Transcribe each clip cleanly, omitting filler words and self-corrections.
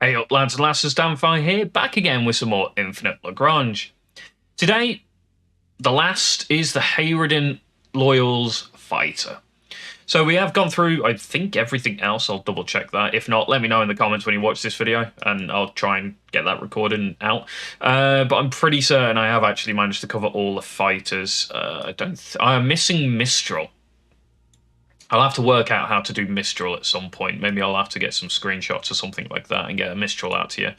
Hey up lads and lasses, Damphyre here, back again with some more Infinite Lagrange. Today, the last is the Hayreddin Loyals Fighter. So we have gone through, I think, everything else. I'll double check that. If not, let me know in the comments when you watch this video and I'll try and get that recorded and out. But I'm pretty certain I have actually managed to cover all the fighters. I'm missing Mistral. I'll have to work out how to do Mistral at some point. Maybe I'll have to get some screenshots or something like that and get a Mistral out to you.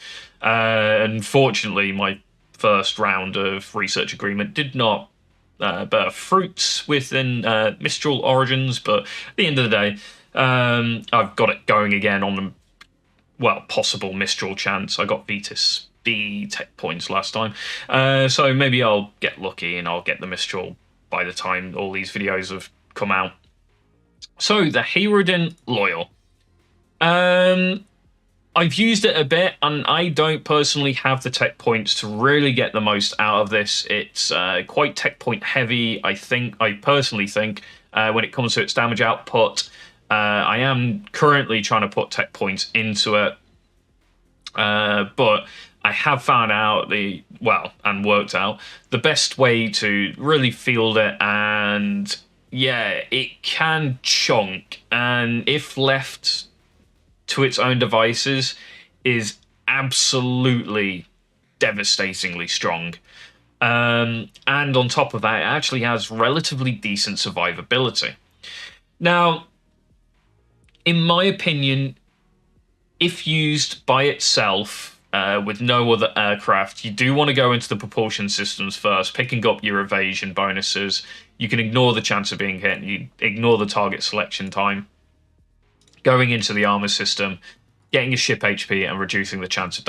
Unfortunately, my first round of research agreement did not bear fruits within Mistral Origins, but at the end of the day, I've got it going again on the, well, possible Mistral chance. I got Vetus B tech points last time, so maybe I'll get lucky and I'll get the Mistral by the time all these videos have come out. So, the Hayreddin Loyal. I've used it a bit, and I don't personally have the tech points to really get the most out of this. It's quite tech point heavy, I personally think, when it comes to its damage output. I am currently trying to put tech points into it, but I have found out and worked out the best way to really field it, and yeah, it can chunk, and if left to its own devices, is absolutely devastatingly strong. And on top of that, it actually has relatively decent survivability. Now, in my opinion, if used by itself, with no other aircraft, you do want to go into the propulsion systems first, picking up your evasion bonuses. You can ignore the chance of being hit, and you ignore the target selection time. Going into the armor system, getting your ship HP, and reducing the chance of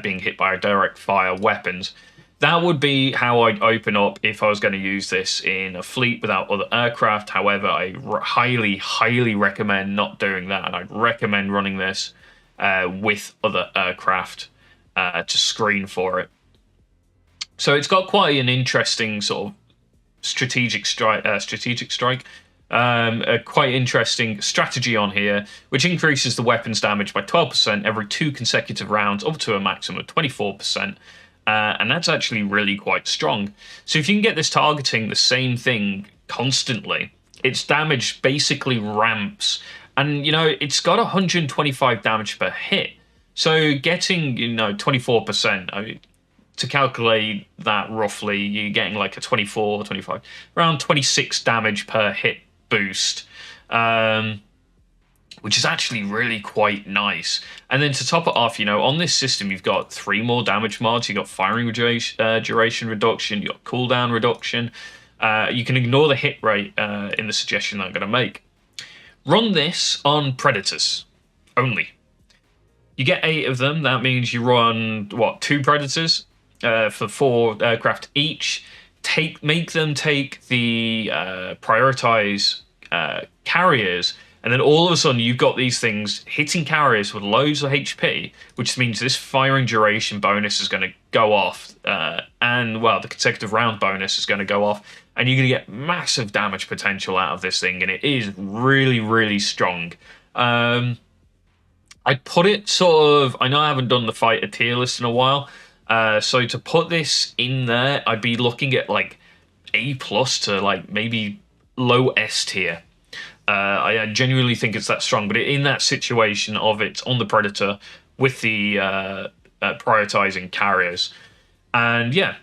being hit by direct fire weapons. That would be how I'd open up if I was going to use this in a fleet without other aircraft. However, I highly, highly recommend not doing that, and I'd recommend running this with other aircraft to screen for it. So it's got quite an interesting sort of strategic strike, a quite interesting strategy on here, which increases the weapon's damage by 12% every 2 consecutive rounds, up to a maximum of 24%. And that's actually really quite strong. So if you can get this targeting the same thing constantly, its damage basically ramps. And, you know, it's got 125 damage per hit. So getting, 24%, I mean, to calculate that roughly, you're getting like a 24, 25, around 26 damage per hit boost, which is actually really quite nice. And then to top it off, on this system, you've got 3 more damage mods. You've got firing duration reduction, you've got cooldown reduction. You can ignore the hit rate in the suggestion that I'm going to make. Run this on Predators only. You get 8 of them. That means you run, 2 Predators for 4 aircraft each. Make them take the prioritize carriers, and then all of a sudden you've got these things hitting carriers with loads of HP, which means this firing duration bonus is going to go off, and the consecutive round bonus is going to go off, and you're going to get massive damage potential out of this thing, and it is really, really strong. I'd put it sort of, I know I haven't done the fighter tier list in a while, so to put this in there, I'd be looking at like A+ to like maybe low S tier. I genuinely think it's that strong, but in that situation of it's on the Predator with the prioritizing carriers. And yeah,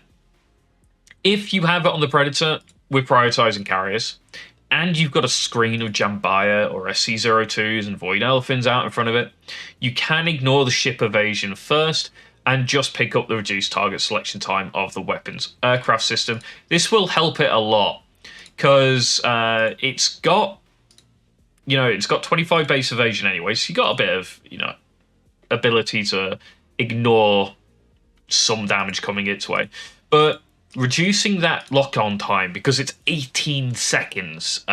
if you have it on the Predator with prioritizing carriers, and you've got a screen of Damphyre or SC-02s and Void Elephants out in front of it, you can ignore the ship evasion first and just pick up the reduced target selection time of the weapons aircraft system. This will help it a lot, because it's got 25 base evasion anyway, so you got a bit of, ability to ignore some damage coming its way. But reducing that lock-on time, because it's 18 seconds,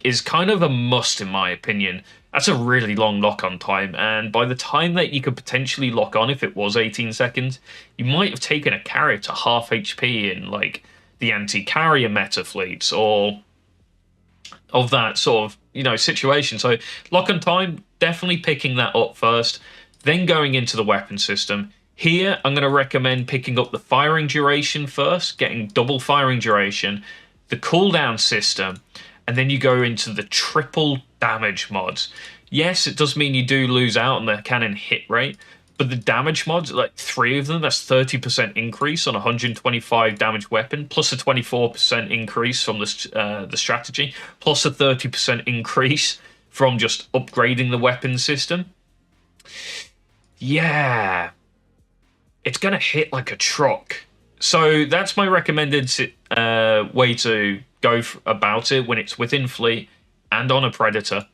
is kind of a must in my opinion. That's a really long lock-on time, and by the time that you could potentially lock on, if it was 18 seconds, you might have taken a carrier to half HP in like the anti-carrier meta fleets, or of that sort of situation. So lock-on time, definitely picking that up first. Then going into the weapon system. Here, I'm going to recommend picking up the firing duration first, getting double firing duration, the cooldown system, and then you go into the triple damage mods. Yes, it does mean you do lose out on the cannon hit rate, but the damage mods, like 3 of them, that's 30% increase on a 125 damage weapon, plus a 24% increase from the strategy, plus a 30% increase from just upgrading the weapon system. Yeah, it's going to hit like a truck. So that's my recommended way to go about it when it's within fleet and on a Predator.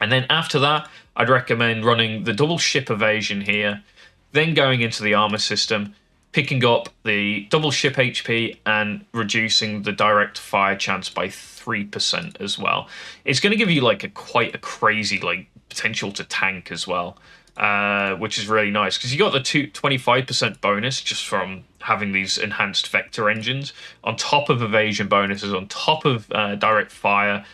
And then after that, I'd recommend running the double ship evasion here, then going into the armor system, picking up the double ship HP and reducing the direct fire chance by 3% as well. It's going to give you like quite a crazy like potential to tank as well. Which is really nice because you got the 25% bonus just from having these enhanced vector engines on top of evasion bonuses, on top of direct fire,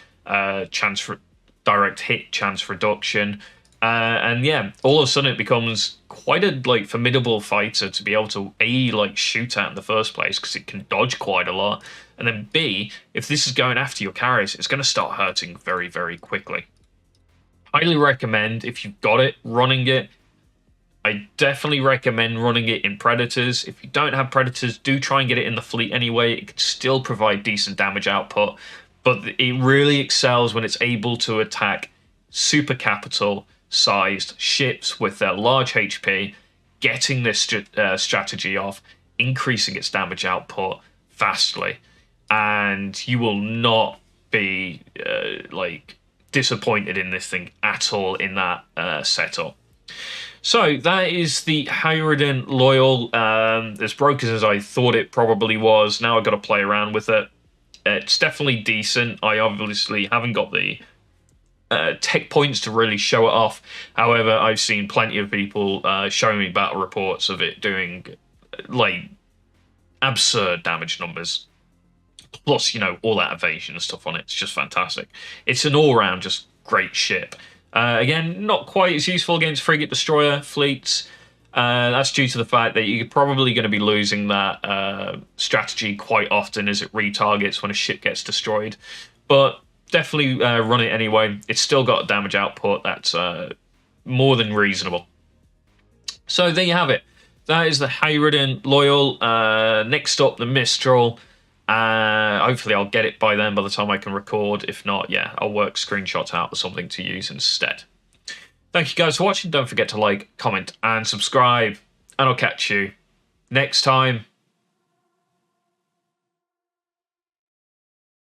chance for direct hit chance reduction, and yeah, all of a sudden it becomes quite a like formidable fighter to be able to like shoot at in the first place because it can dodge quite a lot, and then B, if this is going after your carries, it's going to start hurting very, very quickly. Highly recommend, if you've got it, running it. I definitely recommend running it in Predators. If you don't have Predators, do try and get it in the fleet anyway. It can still provide decent damage output, but it really excels when it's able to attack super capital-sized ships with their large HP, getting this strategy off, increasing its damage output vastly, and you will not be disappointed in this thing at all in that setup. So that is the Hayreddin Loyal, as broken as I thought it probably was. Now I've got to play around with it. It's definitely decent. I obviously haven't got the tech points to really show it off. However, I've seen plenty of people showing me battle reports of it doing like absurd damage numbers. Plus, you know, all that evasion and stuff on it. It's just fantastic. It's an all-round just great ship. Again, not quite as useful against frigate destroyer fleets. That's due to the fact that you're probably going to be losing that strategy quite often as it retargets when a ship gets destroyed. But definitely run it anyway. It's still got a damage output that's more than reasonable. So there you have it. That is the Hayreddin Loyal. Next up, the Mistral. Hopefully I'll get it by then, by the time I can record. If not, yeah, I'll work screenshots out or something to use instead. Thank you guys for watching. Don't forget to like, comment, and subscribe. And I'll catch you next time.